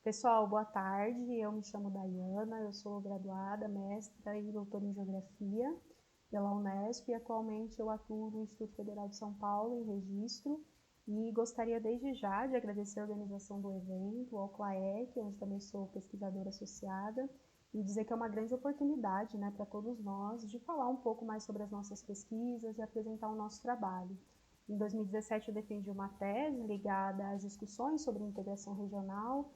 Pessoal, boa tarde. Eu me chamo Dayana, eu sou graduada, mestra e doutora em Geografia pela Unesp e atualmente eu atuo no Instituto Federal de São Paulo em registro e gostaria desde já de agradecer a organização do evento, ao CLAEC, onde também sou pesquisadora associada, e dizer que é uma grande oportunidade, né, para todos nós de falar um pouco mais sobre as nossas pesquisas e apresentar o nosso trabalho. Em 2017 eu defendi uma tese ligada às discussões sobre integração regional,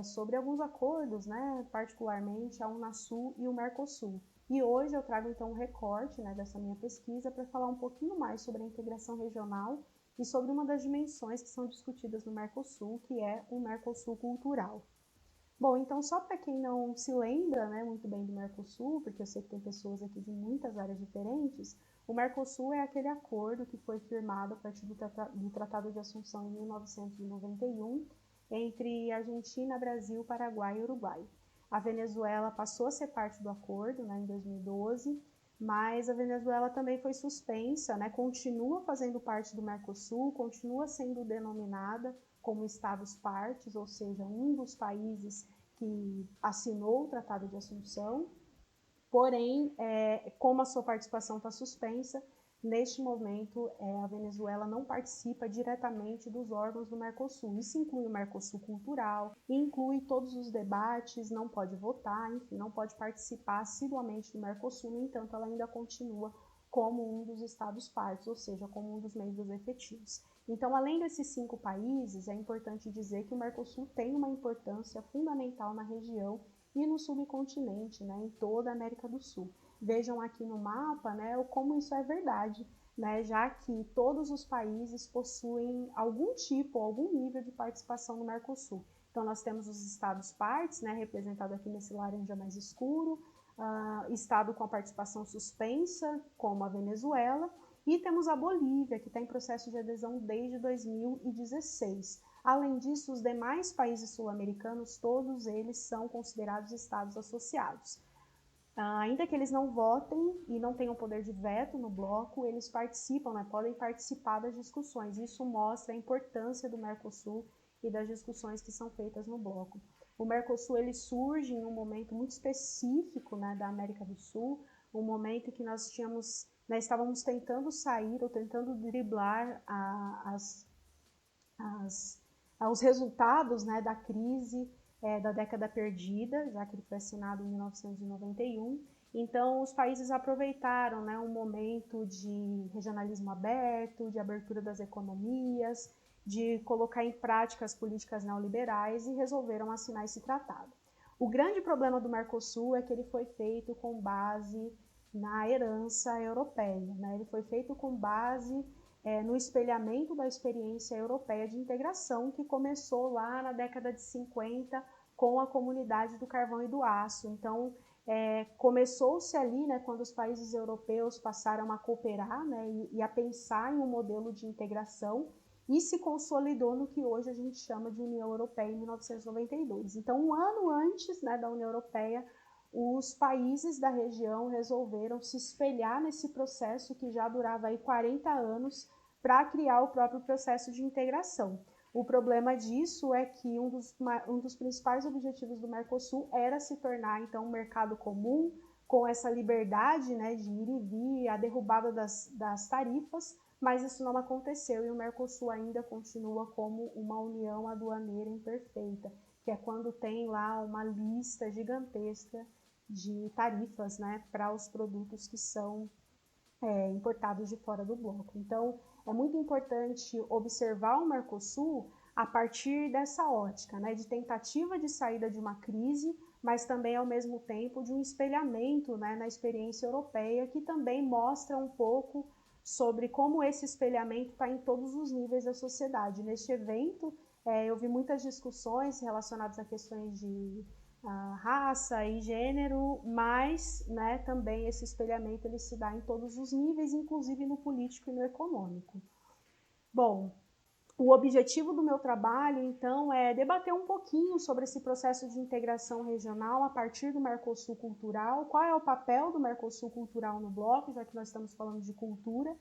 sobre alguns acordos, né, particularmente a Unasul e o Mercosul. E hoje eu trago então um recorte, né, dessa minha pesquisa para falar um pouquinho mais sobre a integração regional e sobre uma das dimensões que são discutidas no Mercosul, que é o Mercosul cultural. Bom, então só para quem não se lembra, né, muito bem do Mercosul, porque eu sei que tem pessoas aqui de muitas áreas diferentes, o Mercosul é aquele acordo que foi firmado a partir do Tratado de Assunção em 1991 entre Argentina, Brasil, Paraguai e Uruguai. A Venezuela passou a ser parte do acordo, né, em 2012, mas a Venezuela também foi suspensa, né, continua fazendo parte do Mercosul, continua sendo denominada como Estados partes, ou seja, um dos países que assinou o Tratado de Assunção, porém, como a sua participação está suspensa, neste momento a Venezuela não participa diretamente dos órgãos do Mercosul. Isso inclui o Mercosul cultural, inclui todos os debates, não pode votar, enfim, não pode participar assiduamente do Mercosul, no entanto, ela ainda continua como um dos Estados partes, ou seja, como um dos membros efetivos. Então, além desses 5 países, é importante dizer que o Mercosul tem uma importância fundamental na região e no subcontinente, né, em toda a América do Sul. Vejam aqui no mapa, né, como isso é verdade, né, já que todos os países possuem algum tipo, algum nível de participação no Mercosul. Então, nós temos os Estados partes, né, representado aqui nesse laranja mais escuro, estado com a participação suspensa, como a Venezuela, e temos a Bolívia, que está em processo de adesão desde 2016. Além disso, os demais países sul-americanos, todos eles são considerados estados associados. Ainda que eles não votem e não tenham poder de veto no bloco, eles participam, né, podem participar das discussões. Isso mostra a importância do Mercosul e das discussões que são feitas no bloco. O Mercosul ele surge em um momento muito específico, né, da América do Sul, um momento em que nós tínhamos, né, estávamos tentando sair ou tentando driblar os resultados, né, da crise da década perdida, já que ele foi assinado em 1991. Então, os países aproveitaram, né, um momento de regionalismo aberto, de abertura das economias, de colocar em prática as políticas neoliberais e resolveram assinar esse tratado. O grande problema do Mercosul é que ele foi feito com base na herança europeia, né? Ele foi feito com base no espelhamento da experiência europeia de integração que começou lá na década de 50 com a comunidade do carvão e do aço. Então, começou-se ali, né, quando os países europeus passaram a cooperar, né, e a pensar em um modelo de integração e se consolidou no que hoje a gente chama de União Europeia em 1992. Então, um ano antes, né, da União Europeia, os países da região resolveram se espelhar nesse processo que já durava aí 40 anos para criar o próprio processo de integração. O problema disso é que um dos principais objetivos do Mercosul era se tornar, então, um mercado comum, com essa liberdade, né, de ir e vir, a derrubada das tarifas, mas isso não aconteceu e o Mercosul ainda continua como uma união aduaneira imperfeita, que é quando tem lá uma lista gigantesca de tarifas, né, para os produtos que são importados de fora do bloco. Então, é muito importante observar o Mercosul a partir dessa ótica, né, de tentativa de saída de uma crise, mas também, ao mesmo tempo, de um espelhamento, né, na experiência europeia, que também mostra um pouco sobre como esse espelhamento está em todos os níveis da sociedade. Neste evento, eu vi muitas discussões relacionadas a questões de raça e gênero, mas, né, também esse espelhamento ele se dá em todos os níveis, inclusive no político e no econômico. Bom, o objetivo do meu trabalho, então, é debater um pouquinho sobre esse processo de integração regional a partir do Mercosul cultural, qual é o papel do Mercosul cultural no bloco, já que nós estamos falando de cultura,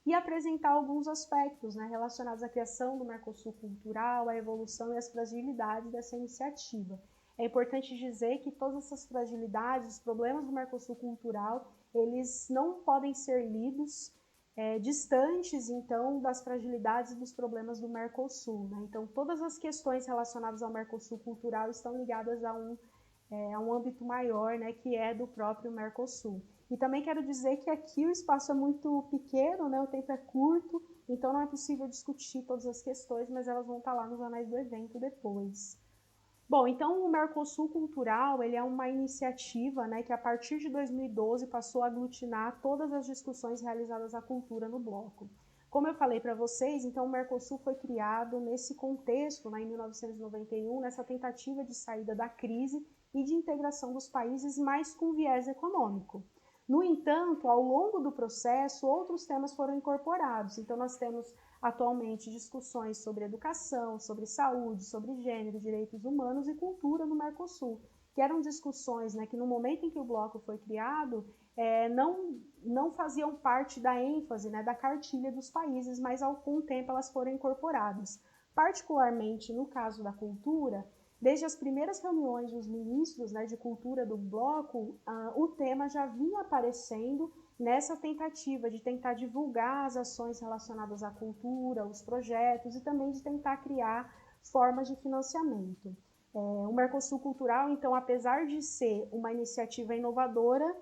e apresentar alguns aspectos, né, relacionados à criação do Mercosul cultural, à evolução e às fragilidades dessa iniciativa. É importante dizer que todas essas fragilidades, os problemas do Mercosul cultural, eles não podem ser lidos distantes, então, das fragilidades e dos problemas do Mercosul, né? Então, todas as questões relacionadas ao Mercosul cultural estão ligadas a um âmbito maior, né, que é do próprio Mercosul. E também quero dizer que aqui o espaço é muito pequeno, né, o tempo é curto, então não é possível discutir todas as questões, mas elas vão estar lá nos anais do evento depois. Bom, então o Mercosul Cultural, ele é uma iniciativa, né, que a partir de 2012 passou a aglutinar todas as discussões realizadas à cultura no bloco. Como eu falei para vocês, então o Mercosul foi criado nesse contexto, né, em 1991, nessa tentativa de saída da crise e de integração dos países, mais com viés econômico. No entanto, ao longo do processo, outros temas foram incorporados. Então nós temos atualmente discussões sobre educação, sobre saúde, sobre gênero, direitos humanos e cultura no Mercosul, que eram discussões, né, que no momento em que o bloco foi criado, não faziam parte da ênfase, né, da cartilha dos países, mas com o tempo elas foram incorporadas. Particularmente no caso da cultura, desde as primeiras reuniões dos ministros, né, de cultura do bloco, o tema já vinha aparecendo nessa tentativa de tentar divulgar as ações relacionadas à cultura, os projetos e também de tentar criar formas de financiamento. O Mercosul Cultural, então, apesar de ser uma iniciativa inovadora,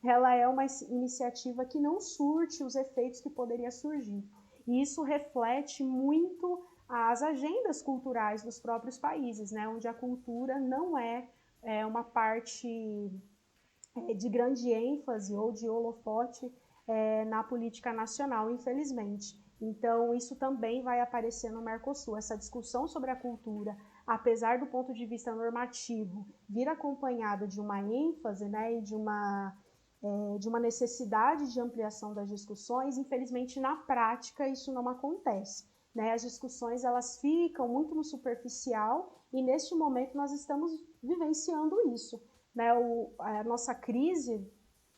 ela é uma iniciativa que não surte os efeitos que poderia surgir. E isso reflete muito as agendas culturais dos próprios países, né, onde a cultura não é uma parte de grande ênfase ou de holofote na política nacional, infelizmente. Então, isso também vai aparecer no Mercosul. Essa discussão sobre a cultura, apesar do ponto de vista normativo, vir acompanhada de uma ênfase, né, e de uma necessidade de ampliação das discussões, infelizmente, na prática, isso não acontece. Né? As discussões elas ficam muito no superficial e, neste momento, nós estamos vivenciando isso. Né, a nossa crise,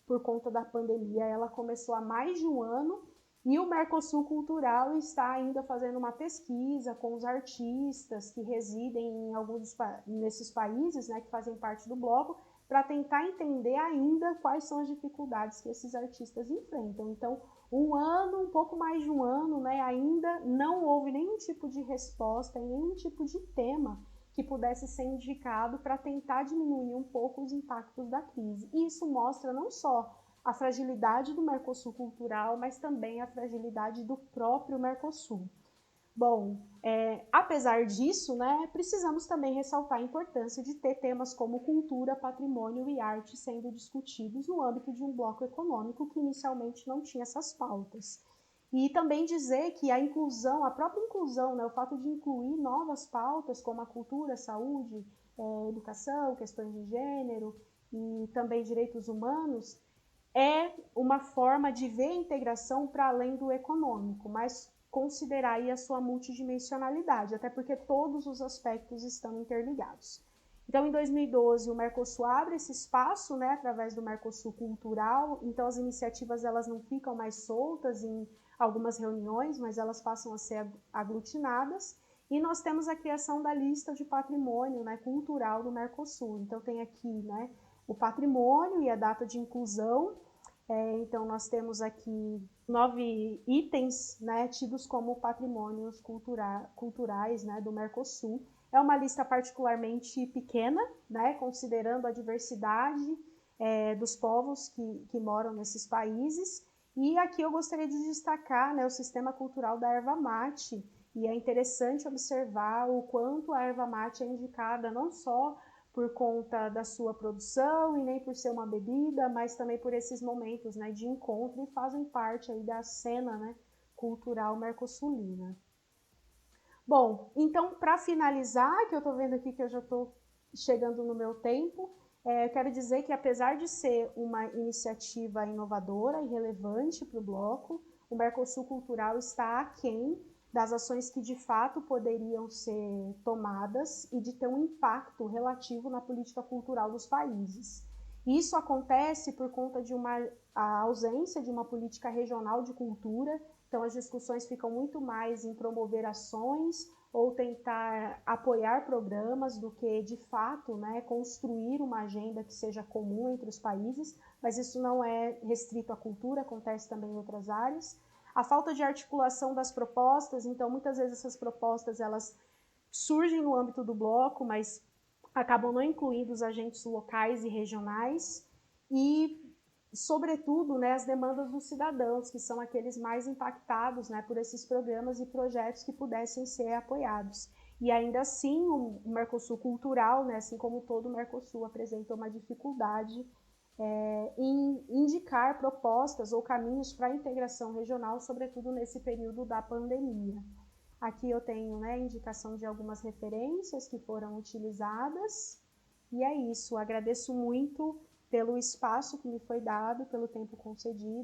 por conta da pandemia, ela começou há mais de um ano e o Mercosul Cultural está ainda fazendo uma pesquisa com os artistas que residem em alguns nesses países, né, que fazem parte do bloco, para tentar entender ainda quais são as dificuldades que esses artistas enfrentam. Então, um pouco mais de um ano, né, ainda não houve nenhum tipo de resposta, nenhum tipo de tema que pudesse ser indicado para tentar diminuir um pouco os impactos da crise. E isso mostra não só a fragilidade do Mercosul cultural, mas também a fragilidade do próprio Mercosul. Bom, apesar disso, né, precisamos também ressaltar a importância de ter temas como cultura, patrimônio e arte sendo discutidos no âmbito de um bloco econômico que inicialmente não tinha essas pautas. E também dizer que a inclusão, a própria inclusão, né, o fato de incluir novas pautas como a cultura, a saúde, educação, questões de gênero e também direitos humanos, é uma forma de ver a integração para além do econômico, mas considerar aí a sua multidimensionalidade, até porque todos os aspectos estão interligados. Então, em 2012, o Mercosul abre esse espaço, né, através do Mercosul Cultural, então as iniciativas elas não ficam mais soltas em algumas reuniões, mas elas passam a ser aglutinadas, e nós temos a criação da lista de patrimônio, né, cultural do Mercosul. Então tem aqui, né, o patrimônio e a data de inclusão. Então nós temos aqui 9 itens, né, tidos como patrimônios culturais, né, do Mercosul. É uma lista particularmente pequena, né, considerando a diversidade dos povos que moram nesses países. E aqui eu gostaria de destacar, né, o sistema cultural da erva mate, e é interessante observar o quanto a erva mate é indicada não só por conta da sua produção e nem por ser uma bebida, mas também por esses momentos, né, de encontro e fazem parte aí da cena, né, cultural mercosulina. Bom, então para finalizar, que eu estou vendo aqui que eu já estou chegando no meu tempo, eu quero dizer que, apesar de ser uma iniciativa inovadora e relevante para o bloco, o Mercosul Cultural está aquém das ações que, de fato, poderiam ser tomadas e de ter um impacto relativo na política cultural dos países. Isso acontece por conta de a ausência de uma política regional de cultura Então, as discussões ficam muito mais em promover ações ou tentar apoiar programas do que, de fato, né, construir uma agenda que seja comum entre os países, mas isso não é restrito à cultura, acontece também em outras áreas. A falta de articulação das propostas, então, muitas vezes essas propostas, elas surgem no âmbito do bloco, mas acabam não incluindo os agentes locais e regionais, e, sobretudo, né, as demandas dos cidadãos, que são aqueles mais impactados, né, por esses programas e projetos que pudessem ser apoiados. E ainda assim, o Mercosul cultural, né, assim como todo o Mercosul, apresenta uma dificuldade em indicar propostas ou caminhos para a integração regional, sobretudo nesse período da pandemia. Aqui eu tenho, né, indicação de algumas referências que foram utilizadas, e é isso. Agradeço muito pelo espaço que me foi dado, pelo tempo concedido.